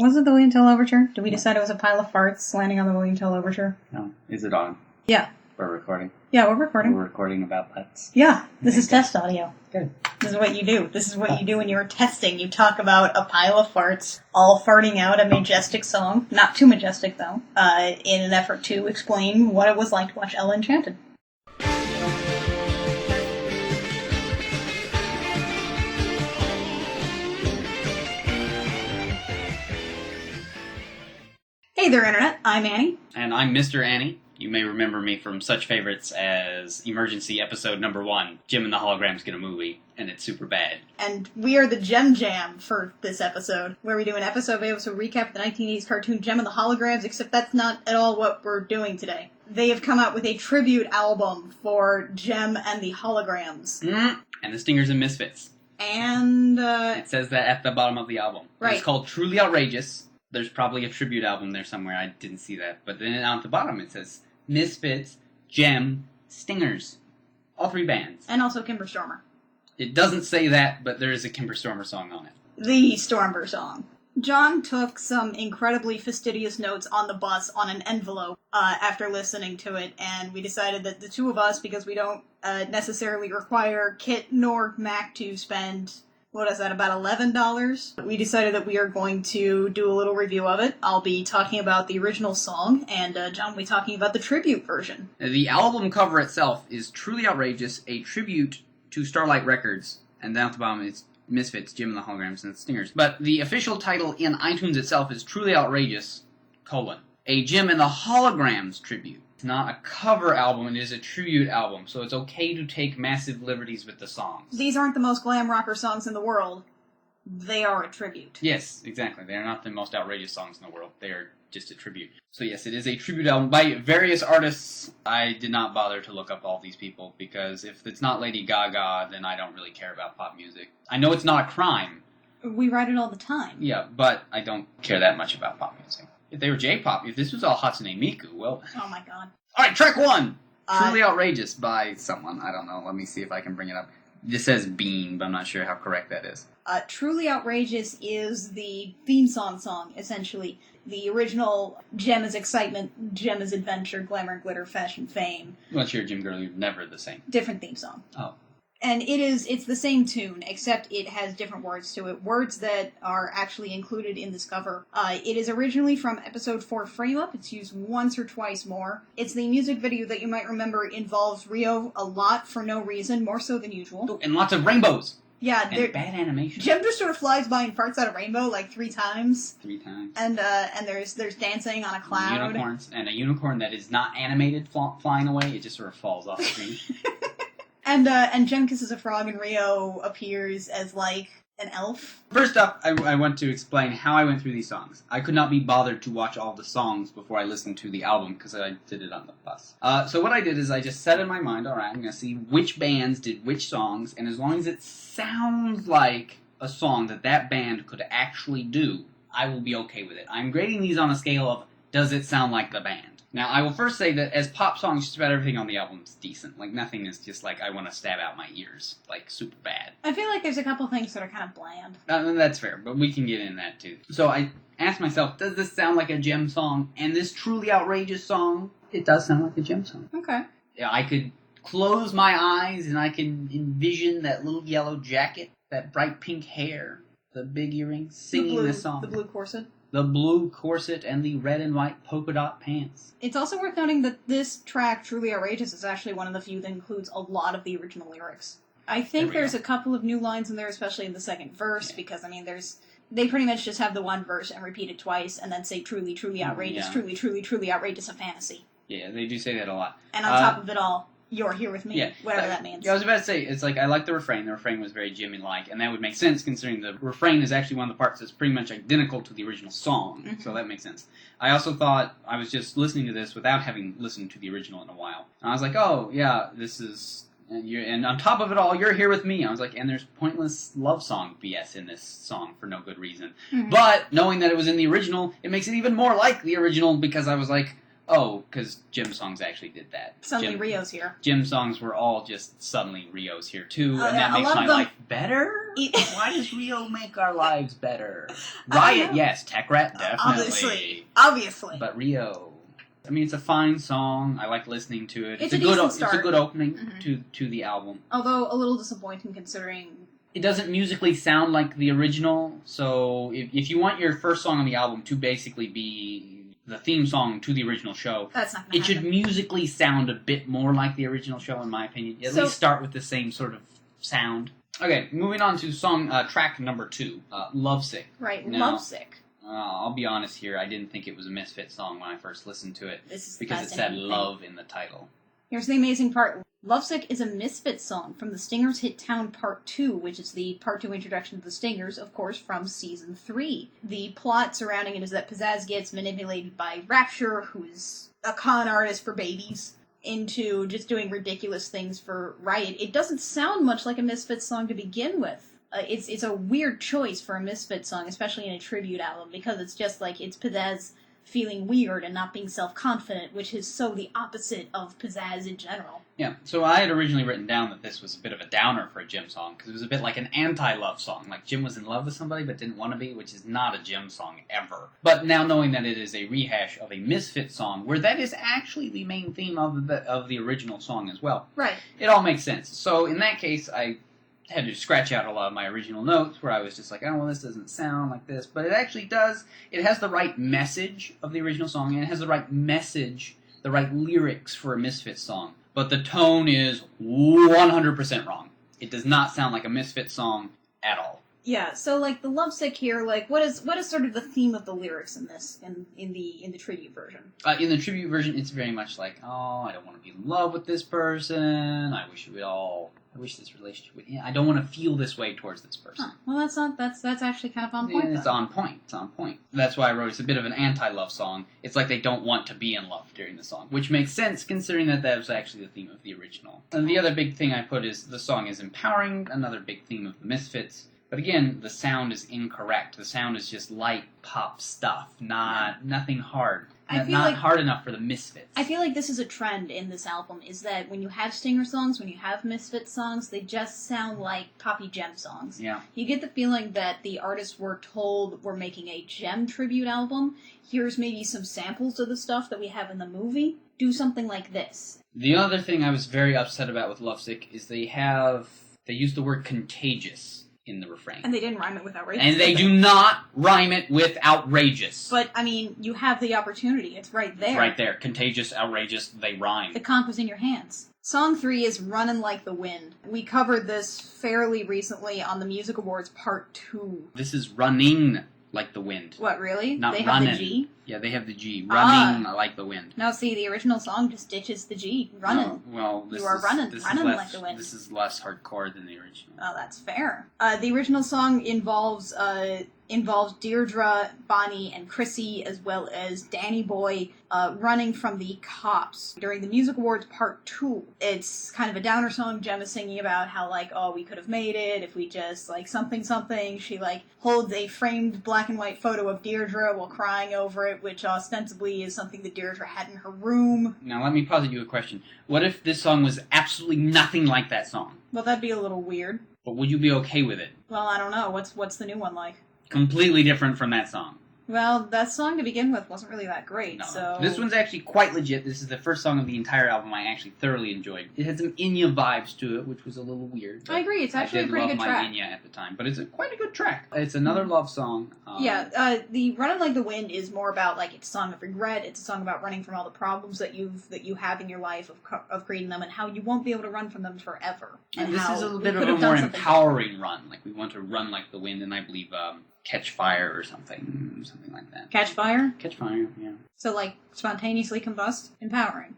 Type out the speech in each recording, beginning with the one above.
Was it the William Tell Overture? Did we decide it was a pile of farts landing on the William Tell Overture? No. Is it on? Yeah. We're recording. Yeah, we're recording. We're recording about butts. Yeah, this is test audio. Good. This is what you do. This is what you do when you're testing. You talk about a pile of farts, all farting out a majestic song, not too majestic though, in an effort to explain what it was like to watch Ella Enchanted. Hey there, Internet. I'm Annie. And I'm Mr. Annie. You may remember me from such favorites as Emergency Episode Number 1, Jim and the Holograms Get a Movie, and it's super bad. And we are the JEM Jam for this episode, where we do an episode-by-episode recap of the 1980s cartoon Jem and the Holograms, except that's not at all what we're doing today. They have come out with a tribute album for Jem and the Holograms. And the Stingers and Misfits. And, It says that at the bottom of the album. Right. It's called Truly Outrageous. There's probably a tribute album there somewhere. I didn't see that. But then at the bottom it says Misfits, Jem, Stingers. All three bands. And also Kimber Stormer. It doesn't say that, but there is a Kimber Stormer song on it. The Stormer song. John took some incredibly fastidious notes on the bus on an envelope after listening to it, and we decided that the two of us, because we don't necessarily require Kit nor Mac to spend, what is that, about $11? We decided that we are going to do a little review of it. I'll be talking about the original song, and John will be talking about the tribute version. The album cover itself is Truly Outrageous, a tribute to Starlight Records, and down at the bottom it's Misfits, Jem and the Holograms, and Stingers. But the official title in iTunes itself is Truly Outrageous, a Jem and the Holograms tribute. It's not a cover album, it is a tribute album, so it's okay to take massive liberties with the songs. These aren't the most glam rocker songs in the world. They are a tribute. Yes, exactly. They are not the most outrageous songs in the world. They are just a tribute. So yes, it is a tribute album by various artists. I did not bother to look up all these people, because if it's not Lady Gaga, then I don't really care about pop music. I know it's not a crime. We write it all the time. Yeah, but I don't care that much about pop music. If they were J-pop, if this was all Hatsune Miku, well... Oh my god. Alright, track 1! Truly Outrageous by someone. I don't know. Let me see if I can bring it up. This says Bean, but I'm not sure how correct that is. Truly Outrageous is the theme song, essentially. The original Jem is Excitement, Jem is Adventure, Glamour and Glitter, Fashion, Fame. Well, sure, Jim Girl, you're never the same. Different theme song. Oh. And it's the same tune, except it has different words to it. Words that are actually included in this cover. It is originally from episode 4 Frame Up. It's used once or twice more. It's the music video that you might remember involves Rio a lot for no reason, more so than usual. Oh, and lots of rainbows! Yeah, and bad animation. Jem just sort of flies by and farts out a rainbow like 3 times. 3 times. And there's dancing on a cloud. Unicorns, and a unicorn that is not animated flying away, it just sort of falls off the screen. And Jem kisses a frog, and Rio appears as, like, an elf. First up, I want to explain how I went through these songs. I could not be bothered to watch all the songs before I listened to the album, because I did it on the bus. So what I did is I just set in my mind, alright, I'm going to see which bands did which songs, and as long as it sounds like a song that band could actually do, I will be okay with it. I'm grading these on a scale of, does it sound like the band? Now, I will first say that as pop songs, just about everything on the album is decent. Like, nothing is just like, I want to stab out my ears. Like, super bad. I feel like there's a couple things that are kind of bland. That's fair, but we can get in that, too. So I asked myself, does this sound like a Jem song? And this Truly Outrageous song, it does sound like a Jem song. Okay. Yeah, I could close my eyes and I can envision that little yellow jacket, that bright pink hair, the big earrings, singing this song. The blue corset. The blue corset and the red and white polka dot pants. It's also worth noting that this track, Truly Outrageous, is actually one of the few that includes a lot of the original lyrics. I think there's a couple of new lines in there, especially in the second verse, because, I mean, they pretty much just have the one verse and repeat it twice, and then say truly, truly outrageous, truly, truly, truly outrageous, a fantasy. Yeah, they do say that a lot. And on top of it all, you're here with me, whatever that means. Yeah, I was about to say, it's like, I like the refrain. The refrain was very Jimmy-like, and that would make sense considering the refrain is actually one of the parts that's pretty much identical to the original song, so that makes sense. I also thought, I was just listening to this without having listened to the original in a while, and I was like, oh, yeah, this is... And on top of it all, you're here with me. I was like, and there's pointless love song BS in this song for no good reason. But, knowing that it was in the original, it makes it even more like the original, because I was like, Oh, because JEM songs actually did that. Suddenly Rio's here. JEM songs were all just suddenly Rio's here too, and that a makes lot my of them- life better? Why does Rio make our lives better? Riot, yes. Tech Rat, definitely. Obviously. But Rio... I mean, it's a fine song. I like listening to it. It's a decent start. It's a good opening to the album. Although a little disappointing considering... It doesn't musically sound like the original, so if you want your first song on the album to basically be the theme song to the original show, that's not gonna happen. Should musically sound a bit more like the original show, in my opinion. At least start with the same sort of sound. Okay, moving on to track number 2, Lovesick. Right, now, Lovesick. I'll be honest here, I didn't think it was a Misfit song when I first listened to it, because it said love in the title. Here's the amazing part. Lovesick is a Misfits song from the Stingers' hit Town Part 2, which is the Part 2 introduction to the Stingers, of course, from Season 3. The plot surrounding it is that Pizzazz gets manipulated by Rapture, who is a con artist for babies, into just doing ridiculous things for Riot. It doesn't sound much like a Misfits song to begin with. It's a weird choice for a Misfits song, especially in a tribute album, because it's just like, it's Pizzazz feeling weird and not being self-confident, which is so the opposite of Pizzazz in general. Yeah, so I had originally written down that this was a bit of a downer for a JEM song, because it was a bit like an anti-love song. Like, Jim was in love with somebody but didn't want to be, which is not a JEM song ever. But now knowing that it is a rehash of a Misfit song, where that is actually the main theme of the original song as well. Right. It all makes sense. So in that case, I had to scratch out a lot of my original notes where I was just like, oh, well, this doesn't sound like this. But it actually does. It has the right message of the original song, and it has the right message, the right lyrics for a Misfits song. But the tone is 100% wrong. It does not sound like a Misfits song at all. Yeah, so like the Lovesick here, like what is sort of the theme of the lyrics in this in the tribute version? In the tribute version, it's very much like, oh, I don't want to be in love with this person. I wish this relationship would end. I don't want to feel this way towards this person. Huh. Well, that's actually kind of on point. It's on point. It's on point. That's why I wrote it's a bit of an anti-love song. It's like they don't want to be in love during the song, which makes sense considering that was actually the theme of the original. And the other big thing I put is the song is empowering, another big theme of the Misfits. But again, the sound is incorrect. The sound is just light pop stuff, nothing hard. Not hard enough for the Misfits. I feel like this is a trend in this album, is that when you have Stinger songs, when you have Misfits songs, they just sound like poppy JEM songs. Yeah. You get the feeling that the artists were told we're making a JEM tribute album. Here's maybe some samples of the stuff that we have in the movie. Do something like this. The other thing I was very upset about with Lovesick is they use the word contagious in the refrain. And they didn't rhyme it with outrageous. And they do not rhyme it with outrageous. But, I mean, you have the opportunity. It's right there. It's right there. Contagious, outrageous, they rhyme. The conch was in your hands. Song 3 is Runnin' Like the Wind. We covered this fairly recently on the Music Awards Part 2. This is Running Like the Wind. What, really? Not they running. Have the G? Yeah, they have the G. Running like the wind. No, see, the original song just ditches the G. Running. No, well, this you are running like the wind. This is less hardcore than the original. Oh, that's fair. The original song involves Deirdre, Bonnie, and Chrissy, as well as Danny Boy, running from the cops during the Music Awards Part 2. It's kind of a downer song. Jem is singing about how, like, oh, we could have made it if we just, like, something. She, like, holds a framed black and white photo of Deirdre while crying over it, which ostensibly is something that Deirdre had in her room. Now, let me posit you a question. What if this song was absolutely nothing like that song? Well, that'd be a little weird. But would you be okay with it? Well, I don't know. What's the new one like? Completely different from that song. Well, that song to begin with wasn't really that great, No. so... This one's actually quite legit. This is the first song of the entire album I actually thoroughly enjoyed. It had some Enya vibes to it, which was a little weird. I agree, it's actually a pretty good track. I did love my Enya at the time, but it's quite a good track. It's another love song. The Runnin' Like the Wind is more about, like, it's a song of regret, it's a song about running from all the problems that you have in your life, of creating them, and how you won't be able to run from them forever. And this is a bit of a more empowering run. Like, we want to run like the wind, and I believe... Catch Fire or something like that. Catch Fire? Catch Fire, yeah. So, like, spontaneously combust? Empowering.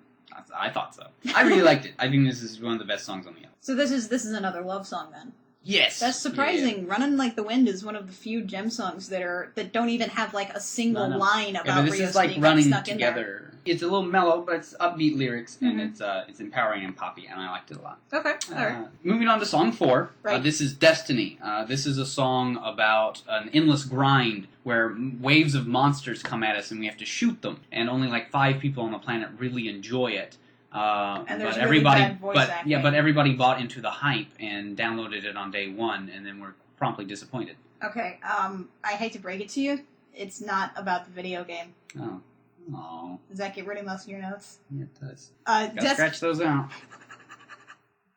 I thought so. I really liked it. I think this is one of the best songs on the album. So this is another love song, then? Yes. That's surprising. Runnin' Like the Wind is one of the few JEM songs that don't even have like a single line about but this Rios is like being running stuck together. in there. It's a little mellow, but it's upbeat lyrics, and it's empowering and poppy, and I liked it a lot. Okay, alright. Moving on to song 4. Right. This is Destiny. This is a song about an endless grind where waves of monsters come at us and we have to shoot them, and only like 5 people on the planet really enjoy it. And there's but really everybody, bad voice acting. but everybody bought into the hype and downloaded it on day 1, and then were promptly disappointed. Okay, I hate to break it to you, it's not about the video game. Oh. Oh. Does that get rid of most of your notes? Yeah, it does. Gotta scratch those out.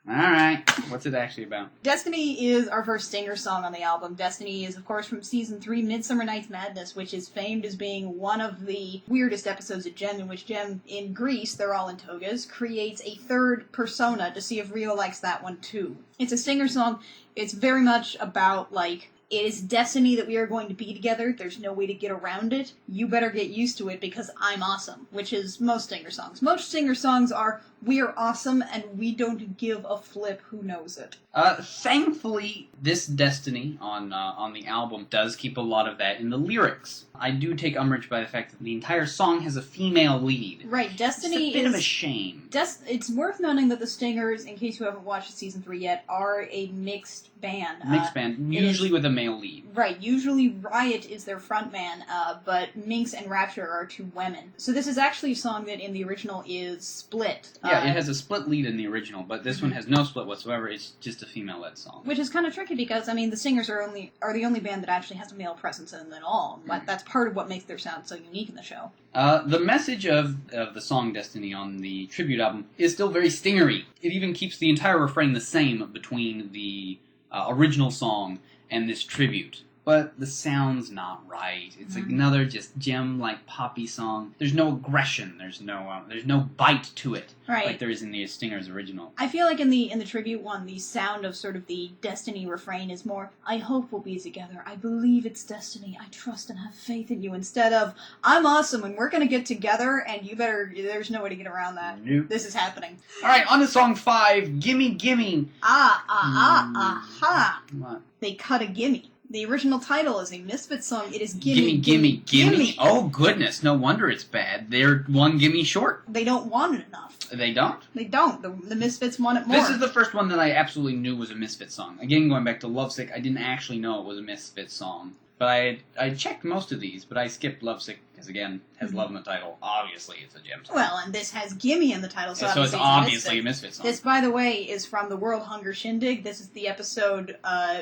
Alright, what's it actually about? Destiny is our first stinger song on the album. Destiny is, of course, from Season 3, Midsummer Night's Madness, which is famed as being one of the weirdest episodes of JEM, in which JEM, in Greece, they're all in togas, creates a third persona to see if Rio likes that one too. It's a stinger song. It's very much about, like, it is destiny that we are going to be together. There's no way to get around it. You better get used to it because I'm awesome, which is most stinger songs. Most stinger songs are, we're awesome and we don't give a flip who knows it. Thankfully, this Destiny on the album does keep a lot of that in the lyrics. I do take umbrage by the fact that the entire song has a female lead. Right, Destiny it's a bit of a shame. It's worth noting that the Stingers, in case you haven't watched Season 3 yet, are a mixed band. Mixed band, usually with a male lead. Right, usually Riot is their frontman, but Minx and Rapture are 2 women. So this is actually a song that in the original is split. Yeah, it has a split lead in the original, but this one has no split whatsoever. It's just a female-led song. Which is kind of tricky because, I mean, the Stingers are the only band that actually has a male presence in them at all. But that's part of what makes their sound so unique in the show. The message of the song Destiny on the tribute album is still very stingery. It even keeps the entire refrain the same between the original song and this tribute. But the sound's not right. It's another just JEM-like poppy song. There's no aggression. There's no bite to it, right, like there is in the Stingers original. I feel like in the tribute one, the sound of sort of the Destiny refrain is more, I hope we'll be together. I believe it's destiny. I trust and have faith in you. Instead of, I'm awesome and we're gonna get together and there's no way to get around that. Nope. This is happening. Alright, on to song 5, Gimme Gimme. Aha. What? They cut a gimme. The original title is a Misfits song. It is Gimme, gimme, gimme. Oh, goodness. No wonder it's bad. They're one gimme short. They don't want it enough. They don't? They don't. The Misfits want it more. This is the first one that I absolutely knew was a Misfits song. Again, going back to Lovesick, I didn't actually know it was a Misfits song. But I checked most of these, but I skipped Lovesick because, again, has love in the title. Obviously, it's a JEM song. Well, and this has Gimme in the title, so it's obviously a Misfits song. This, by the way, is from the World Hunger Shindig. This is the episode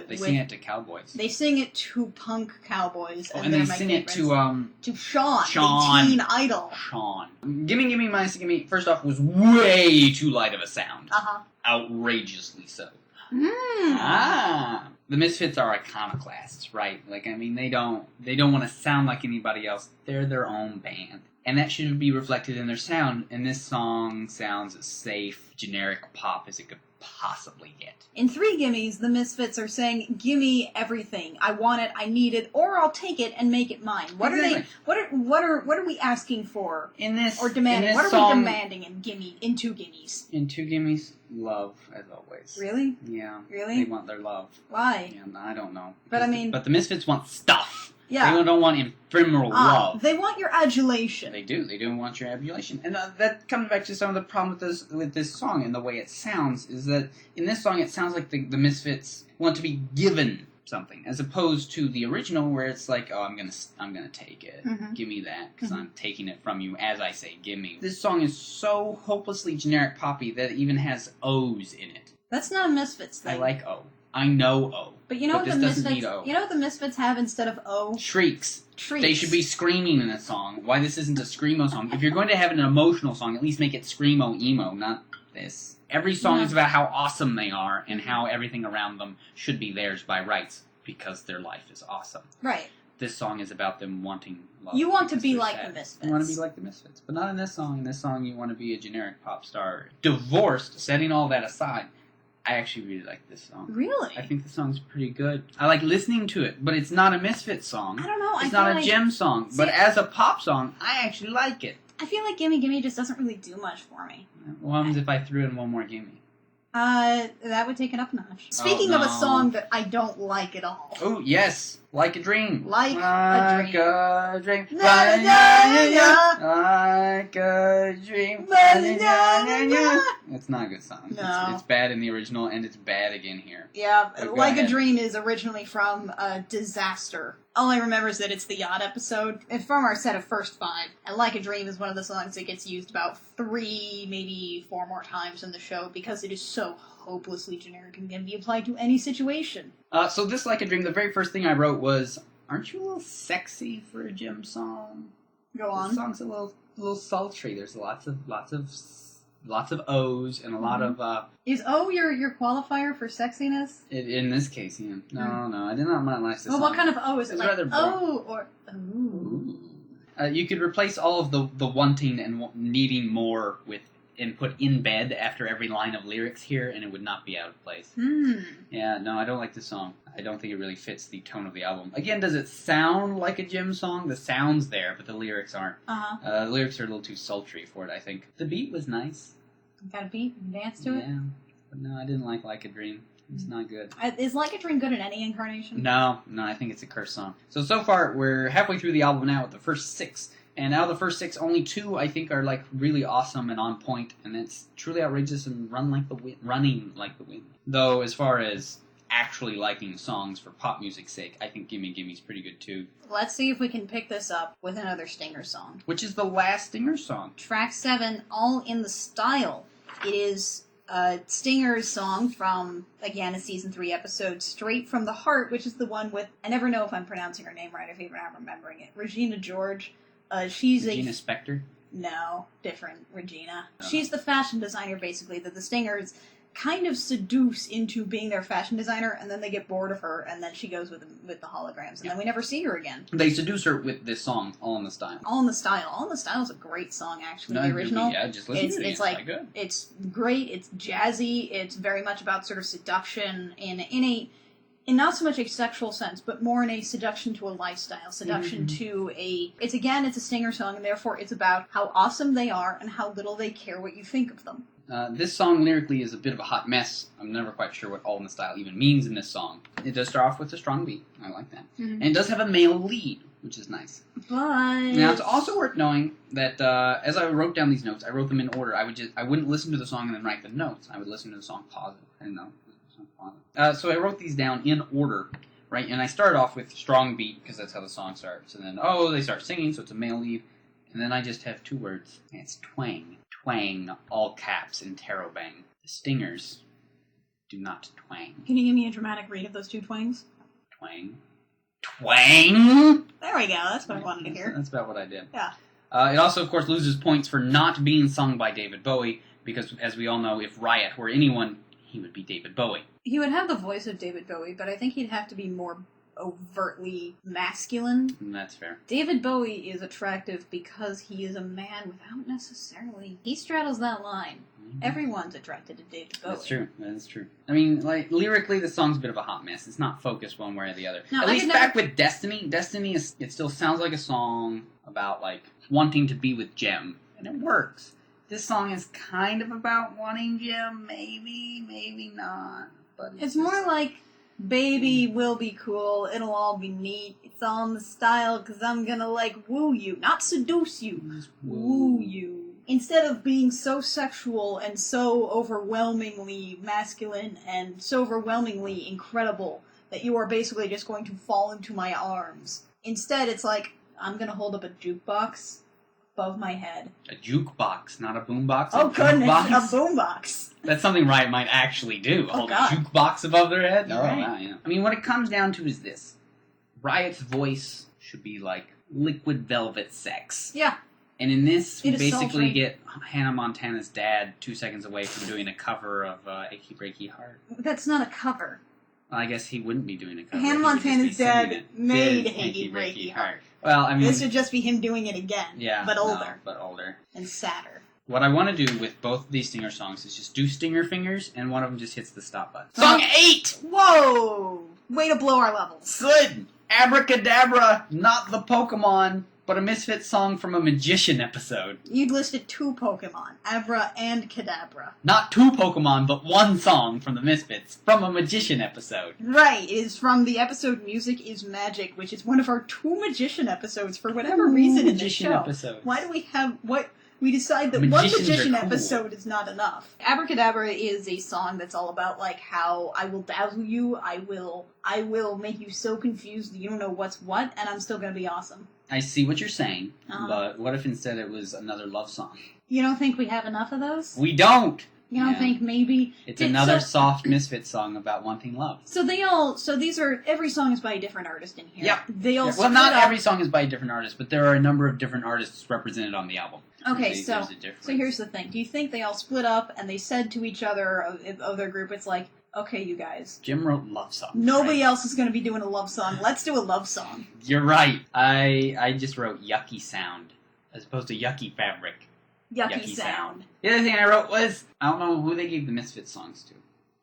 They sing it to cowboys. They sing it to punk cowboys. Oh, and they sing it to Sean, the teen idol. Sean. Gimme Gimme Minus Gimme, first off, was way too light of a sound. Outrageously so. The Misfits are iconoclasts, right? Like, I mean, they don't want to sound like anybody else. They're their own band. And that should be reflected in their sound, and this song sounds as safe, generic pop as it could possibly get. In 3 Gimmes, the Misfits are saying, gimme everything. I want it, I need it, or I'll take it and make it mine. What are we asking for? In this Or demanding? In this what song, are we demanding in 2 Gimmes? In 2 Gimmes, love, as always. Really? Yeah. Really? They want their love. Why? Yeah, I don't know. But I mean... But the Misfits want stuff. Yeah. They don't want ephemeral love. They want your adulation. They do. They do want your adulation. And that comes back to some of the problem with this song and the way it sounds, is that in this song it sounds like the Misfits want to be given something, as opposed to the original where it's like, oh, I'm gonna take it. Give me that, because I'm taking it from you as I say, give me. This song is so hopelessly generic poppy that it even has O's in it. That's not a Misfits thing. I like O. I know O. But you know what the Misfits have instead of O? Shrieks. Shrieks. They should be screaming in a song. Why this isn't a screamo song? If you're going to have an emotional song, at least make it screamo emo, not this. Every song is about how awesome they are and how everything around them should be theirs by rights because their life is awesome. Right. This song is about them wanting love. You want to be like the Misfits. You want to be like the Misfits, but not in this song. In this song, you want to be a generic pop star. Divorced, setting all that aside, I actually really like this song. Really? I think the song's pretty good. I like listening to it, but it's not a Misfits song. I don't know. It's not a JEM song, but as a pop song, I actually like it. I feel like Gimme Gimme just doesn't really do much for me. What happens if I threw in one more gimme? That would take it up a notch. Speaking of a song that I don't like at all. Oh, yes. Like a Dream. Like a Dream. A dream. Na, na, na, Like a dream. na, na, na. It's not a good song. No. It's bad in the original, and it's bad again here. Yeah, But Like go a ahead. Dream is originally from Disaster. All I remember is that it's the yacht episode. It's from our set of first 5. And Like a Dream is one of the songs that gets used about 3, maybe 4 more times in the show because it is so hopelessly generic and can be applied to any situation. So this Like a Dream, the very first thing I wrote was, aren't you a little sexy for a gym song? Go on. The song's a little sultry. There's lots of O's and a lot of Is O your qualifier for sexiness? in this case, yeah. No, I did not like this. Well, song. what kind of O is it? It's Like rather O or ooh? Ooh. You could replace all of the wanting and needing more with and put in bed after every line of lyrics here, and it would not be out of place. Yeah, no, I don't like this song. I don't think it really fits the tone of the album. Again, does it sound like a gym song? The sound's there, but the lyrics aren't. The lyrics are a little too sultry for it, I think. The beat was nice. Got a beat and dance to it? Yeah, but no, I didn't like a Dream. It's not good. Is Like a Dream good in any incarnation? No, I think it's a cursed song. So far, we're halfway through the album now with the first 6. And out of the first 6, only 2 I think are like really awesome and on point, and it's truly outrageous and running like the wind. Though as far as actually liking songs for pop music's sake, I think Gimme Gimme's pretty good too. Let's see if we can pick this up with another Stinger song. Which is the last Stinger song. Track 7, All in the Style. It is Stinger's song from, again, a season 3 episode, Straight from the Heart, which is the one with, I never know if I'm pronouncing her name right, if even I'm remembering it, Regina George. She's Regina Spektor? No, different Regina. She's the fashion designer, basically, that the Stingers kind of seduce into being their fashion designer, and then they get bored of her, and then she goes with the holograms, and then we never see her again. They seduce her with this song, All in the Style. All in the Style. All in the Style is a great song, actually, the original. Yeah, just listen to it. It's like, good. It's great, it's jazzy, it's very much about sort of seduction in not so much a sexual sense, but more in a seduction to a lifestyle, seduction to it's a Stinger song, and therefore it's about how awesome they are and how little they care what you think of them. This song lyrically is a bit of a hot mess. I'm never quite sure what All in the Style even means in this song. It does start off with a strong beat. I like that. And it does have a male lead, which is nice. But Now, it's also worth knowing that as I wrote down these notes, I wrote them in order. I wouldn't listen to the song and then write the notes. I would listen to the song, pause it. I didn't know. So I wrote these down in order, right? And I started off with strong beat, because that's how the song starts. And then, they start singing, so it's a male lead. And then I just have 2 words. And it's twang. Twang, all caps, in Tarot-bang. The Stingers do not twang. Can you give me a dramatic read of those 2 twangs? Twang. Twang! There we go, that's what I wanted to hear. That's about what I did. Yeah. It also, of course, loses points for not being sung by David Bowie, because, as we all know, if Riot were anyone, he would be David Bowie. He would have the voice of David Bowie, but I think he'd have to be more overtly masculine. That's fair. David Bowie is attractive because he is a man without necessarily... He straddles that line. Everyone's attracted to David Bowie. That's true. That's true. I mean, like, lyrically, the song's a bit of a hot mess. It's not focused one way or the other. No, At least back with Destiny. Destiny, it still sounds like a song about, like, wanting to be with JEM. And it works. This song is kind of about wanting JEM. Maybe not. But it's more like, baby, we'll be cool, it'll all be neat, it's all in the style, because I'm gonna, like, woo you. Not seduce you. Woo you. Instead of being so sexual and so overwhelmingly masculine and so overwhelmingly incredible that you are basically just going to fall into my arms. Instead, it's like, I'm gonna hold up a jukebox above my head. A jukebox, not a boombox. Oh, goodness, jukebox? a boombox. That's something Riot might actually do. Oh, Hold God. a jukebox above their head? You're Wow, right. yeah. I mean, what it comes down to is this. Riot's voice should be like liquid velvet sex. Yeah. And in this, we It is basically sultry. get Hannah Montana's dad 2 seconds away from doing a cover of Achy Breaky Heart. That's not a cover. Well, I guess he wouldn't be doing a cover. Hannah He would just be Montana's singing dad it. made Did Achy Breaky Heart. Well, I mean... This would just be him doing it again. Yeah. But older. No, but older. And sadder. What I want to do with both these Stinger songs is just do Stinger fingers, and one of them just hits the stop button. Song 8! Whoa! Way to blow our levels. Good! Abracadabra, not the Pokemon. but a Misfits song from a Magician episode. You'd listed 2 Pokemon, Abra and Kadabra. Not 2 Pokemon, but 1 song from the Misfits from a Magician episode. Right, it is from the episode Music is Magic, which is one of our 2 Magician episodes for whatever reason in the show. Episodes. Why do we have what? We decide that Magicians one Magician are cool. episode is not enough. Abracadabra is a song that's all about like how I will dazzle you, I will make you so confused that you don't know what's what, and I'm still gonna be awesome. I see what you're saying, Uh-huh. but what if instead it was another love song? You don't think we have enough of those? We don't! You don't Yeah. think maybe It's another soft Misfits song about wanting love. So these are every song is by a different artist in here. Yep. They all Well, not split up. every song is by a different artist, but there are a number of different artists represented on the album. Okay, There's so a difference. here's the thing. Do you think they all split up and they said to each other of their group, it's like, okay, you guys, Jim wrote love songs. nobody right? else is going to be doing a love song. Let's do a love song. You're right. I just wrote yucky sound as opposed to yucky fabric. Yucky sound. The other thing I wrote was, I don't know who they gave the Misfits songs to.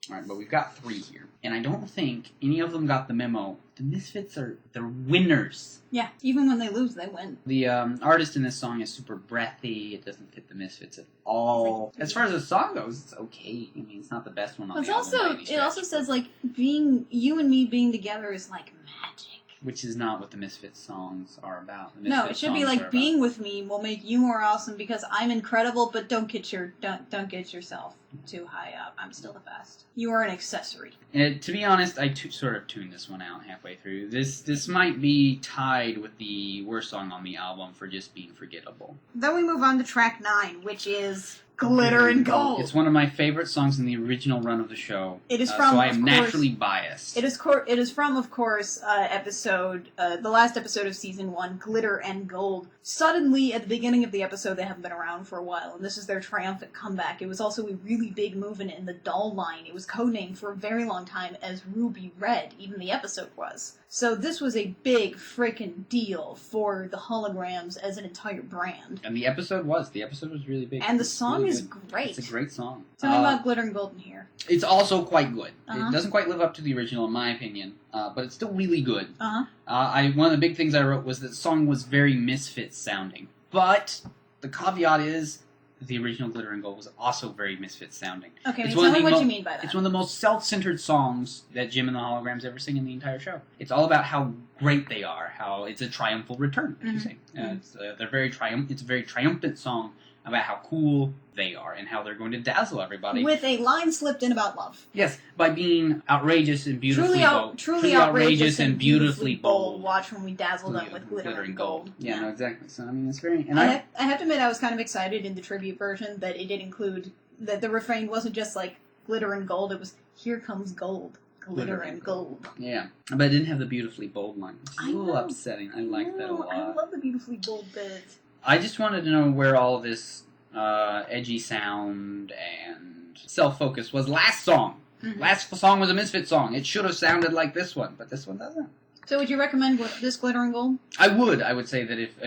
Alright, but we've got 3 here. And I don't think any of them got the memo. The Misfits they're winners. Yeah, even when they lose, they win. The artist in this song is super breathy. It doesn't fit the Misfits at all. As far as the song goes, it's okay. I mean, it's not the best one on It's the album. by any it stretch. also says like you and me being together is like magic. Which is not what the Misfits songs are about. The No, it Misfits should be songs are like about- being with me will make you more awesome because I'm incredible, but don't get yourself too high up. I'm still the best. You are an accessory. And to be honest, I sort of tuned this one out halfway through. This might be tied with the worst song on the album for just being forgettable. Then we move on to track 9, which is Glitter and Gold. It's one of my favorite songs in the original run of the show. It is from, so I of am course- naturally biased. It is from, of course, the last episode of season 1, Glitter and Gold. Suddenly, at the beginning of the episode, they haven't been around for a while, and this is their triumphant comeback. It was also a really big movement in the doll line. It was codenamed for a very long time as Ruby Red, even the episode was. So this was a big freaking deal for the holograms as an entire brand. And the episode was really big. And the It's song really is good. great. It's a great song. Tell me about Glitter and Gold in here. It's also quite good. Uh-huh. It doesn't quite live up to the original, in my opinion, but it's still really good. Uh-huh. One of the big things I wrote was that the song was very Misfits sounding. But the caveat is the original Glitter and Gold was also very Misfits sounding. Okay, It's tell one of me the what you mean by that. It's one of the most self-centered songs that Jim and the Holograms ever sing in the entire show. It's all about how great they are, how it's a triumphal return, as you say. It's a very triumphant song about how cool they are and how they're going to dazzle everybody. With a line slipped in about love. Yes, by being outrageous and beautifully bold. Truly outrageous and beautifully bold. bold. Watch when we dazzle them with glitter and gold. Yeah, no, exactly. So, I mean, it's very... And I have to admit, I was kind of excited in the tribute version that it did include... That the refrain wasn't just like glitter and gold, it was here comes gold. Glitter and gold. Yeah, but it didn't have the beautifully bold line. It's a I little know. upsetting. I like that a lot. I love the beautifully bold bit. I just wanted to know where all this edgy sound and self-focus was last song. Mm-hmm. Last song was a Misfit song. It should have sounded like this one, but this one doesn't. So would you recommend this glitter and gold? I would. I would say that if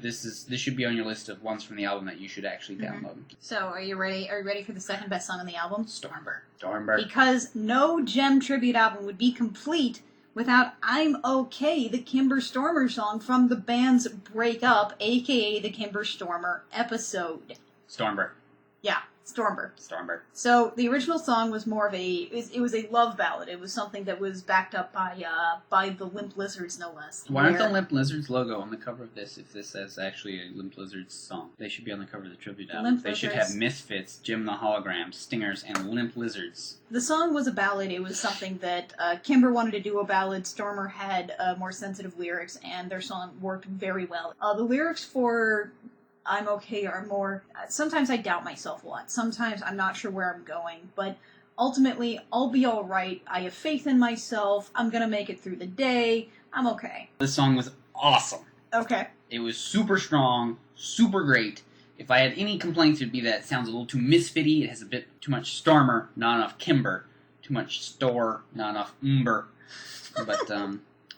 this should be on your list of ones from the album that you should actually download. So are you ready? Are you ready for the second best song on the album? Stormbird. Because no JEM tribute album would be complete without I'm Okay, the Kimber Stormer song from the band's Break Up, aka the Kimber Stormer episode. Stormbird. Yeah, Stormbird. So the original song was more of it was a love ballad. It was something that was backed up by the Limp Lizards, no less. Why aren't the Limp Lizards logo on the cover of this if this is actually a Limp Lizards song? They should be on the cover of the tribute album. They should have Misfits, Jim the Holograms, Stingers, and Limp Lizards. The song was a ballad. It was something that Kimber wanted to do a ballad. Stormer had more sensitive lyrics, and their song worked very well. The lyrics for I'm Okay are more... Sometimes I doubt myself a lot. Sometimes I'm not sure where I'm going. But ultimately, I'll be alright. I have faith in myself. I'm gonna make it through the day. I'm okay. This song was awesome. Okay. It was super strong, super great. If I had any complaints, it would be that it sounds a little too misfitty. It has a bit too much Stormer, not enough Kimber. Too much Store, not enough Umber. But,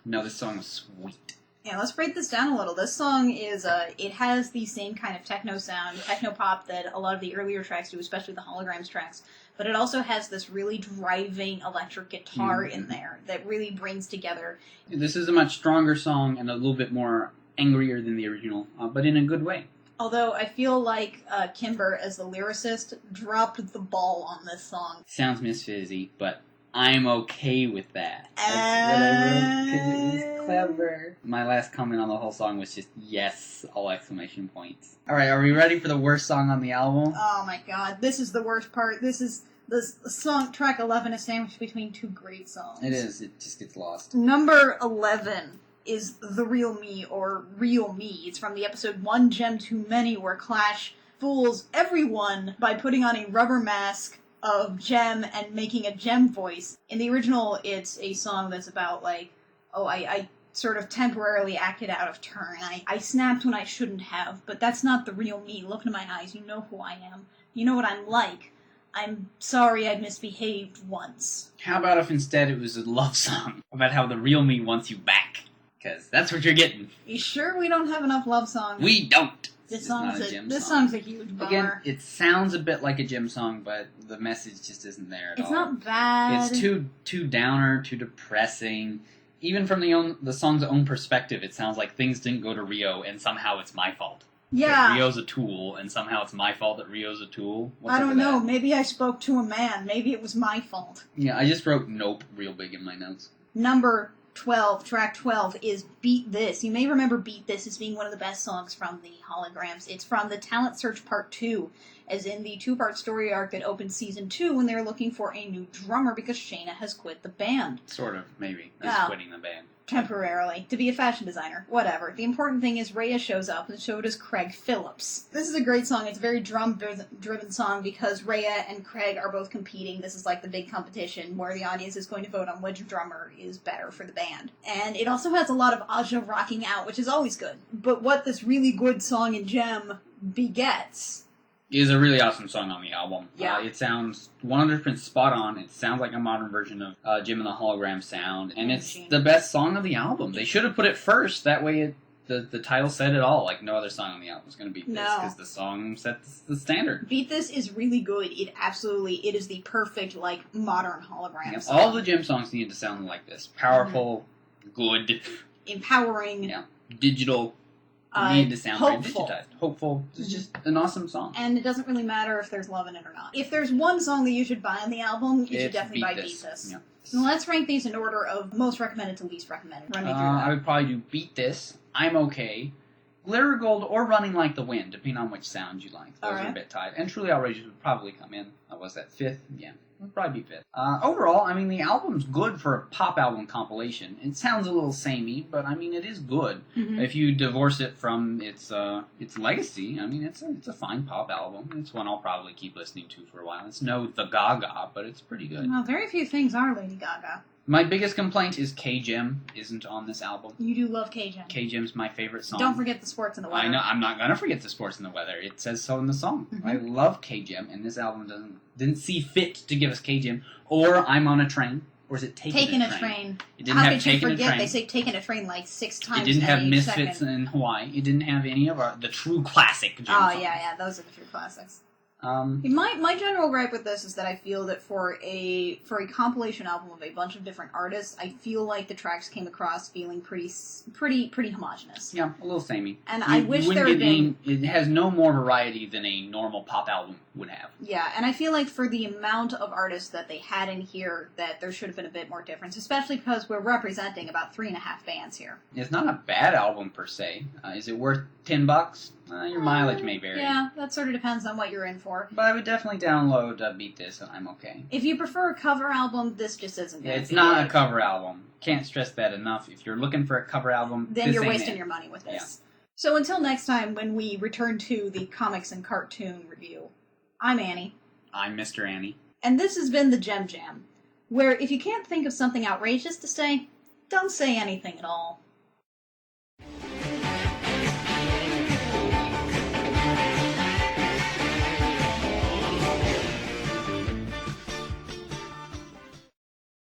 no, this song was sweet. Yeah, let's break this down a little. This song is, it has the same kind of techno sound, techno pop that a lot of the earlier tracks do, especially the Holograms tracks. But it also has this really driving electric guitar in there that really brings together. This is a much stronger song and a little bit more angrier than the original, but in a good way. Although I feel like Kimber, as the lyricist, dropped the ball on this song. Sounds misfizzy, but I'm okay with that. That's what I wrote, because it was clever. My last comment on the whole song was just, yes, all exclamation points. Alright, are we ready for the worst song on the album? Oh my god, this is the worst part. This is... The song, track 11, is sandwiched between two great songs. It is, it just gets lost. Number 11 is The Real Me, or Real Me. It's from the episode One Gem Too Many, where Clash fools everyone by putting on a rubber mask of Gem and making a Gem voice. In the original, it's a song that's about, like, I sort of temporarily acted out of turn. I snapped when I shouldn't have, but that's not the real me. Look into my eyes, you know who I am. You know what I'm like. I'm sorry I misbehaved once. How about if instead it was a love song about how the real me wants you back? Because that's what you're getting. You sure we don't have enough love songs? We don't! This song's a huge bummer. Again, it sounds a bit like a Jim song, but the message just isn't there at all. It's not bad. It's too downer, too depressing. Even from the song's own perspective, it sounds like things didn't go to Rio, and somehow it's my fault. Yeah. Like Rio's a tool, and somehow it's my fault that Rio's a tool. I don't know. Maybe I spoke to a man. Maybe it was my fault. Yeah, I just wrote nope real big in my notes. Number 12, track 12, is Beat This. You may remember Beat This as being one of the best songs from the Holograms. It's from the Talent Search Part 2, as in the two-part story arc that opened Season 2 when they're looking for a new drummer because Shayna has quit the band. Sort of, maybe. Quitting the band. Temporarily. To be a fashion designer. Whatever. The important thing is Rhea shows up, and so does Craig Phillips. This is a great song. It's a very drum-driven song because Rhea and Craig are both competing. This is like the big competition where the audience is going to vote on which drummer is better for the band. And it also has a lot of Aja rocking out, which is always good. But what this really good song in Gem begets is a really awesome song on the album. Yeah. It sounds 100% spot on. It sounds like a modern version of Jim and the Hologram sound, and it's the best song of the album. They should have put it first. That way, the title said it all. Like no other song on the album is going to beat this because the song sets the standard. Beat This is really good. It is the perfect like modern Hologram song. All the Jim songs need to sound like this: powerful, good, empowering, digital. Need to sound hopeful. Digitized. Hopeful. It's just an awesome song. And it doesn't really matter if there's love in it or not. If there's one song that you should buy on the album, you should definitely buy Beat This. Yeah. So let's rank these in order of most recommended to least recommended. Run me through that. I would probably do Beat This, I'm Okay, Glitter Gold, or Running Like the Wind, depending on which sound you like. Those are a bit tied. And Truly Outrageous would probably come in. Was that fifth? Yeah. Would probably be fifth. Overall, I mean, the album's good for a pop album compilation. It sounds a little samey, but I mean, it is good. Mm-hmm. If you divorce it from its legacy, I mean, it's a fine pop album. It's one I'll probably keep listening to for a while. It's no The Gaga, but it's pretty good. Well, very few things are Lady Gaga. My biggest complaint is K-Gem isn't on this album. You do love K-Gem. K-Gem's my favorite song. Don't forget the sports and the weather. I know, I'm not going to forget the sports and the weather. It says so in the song. Mm-hmm. I love K-Gem, and this album didn't see fit to give us K-Gem. Or I'm on a Train. Or is it Taking a Train? It didn't How have could Taking you forget? a Train. They say Taking a Train like 6 times. It didn't have Misfits second. in Hawaii. It didn't have any of the true classic Gem songs. Yeah, those are the true classics. My general gripe with this is that I feel that for a compilation album of a bunch of different artists, I feel like the tracks came across feeling pretty homogenous. Yeah, a little samey. And I wish there had been... It has no more variety than a normal pop album would have. Yeah, and I feel like for the amount of artists that they had in here, that there should have been a bit more difference, especially because we're representing about 3.5 bands here. It's not a bad album per se. Is it worth $10? Your mileage may vary. Yeah, that sort of depends on what you're in for. But I would definitely download Beat This, and I'm okay. If you prefer a cover album, this just isn't good. It's not a cover album. Can't stress that enough. If you're looking for a cover album, then you're wasting your money with this. Yeah. So until next time, when we return to the comics and cartoon review, I'm Annie. I'm Mr. Annie. And this has been the Gem Jam, where if you can't think of something outrageous to say, don't say anything at all.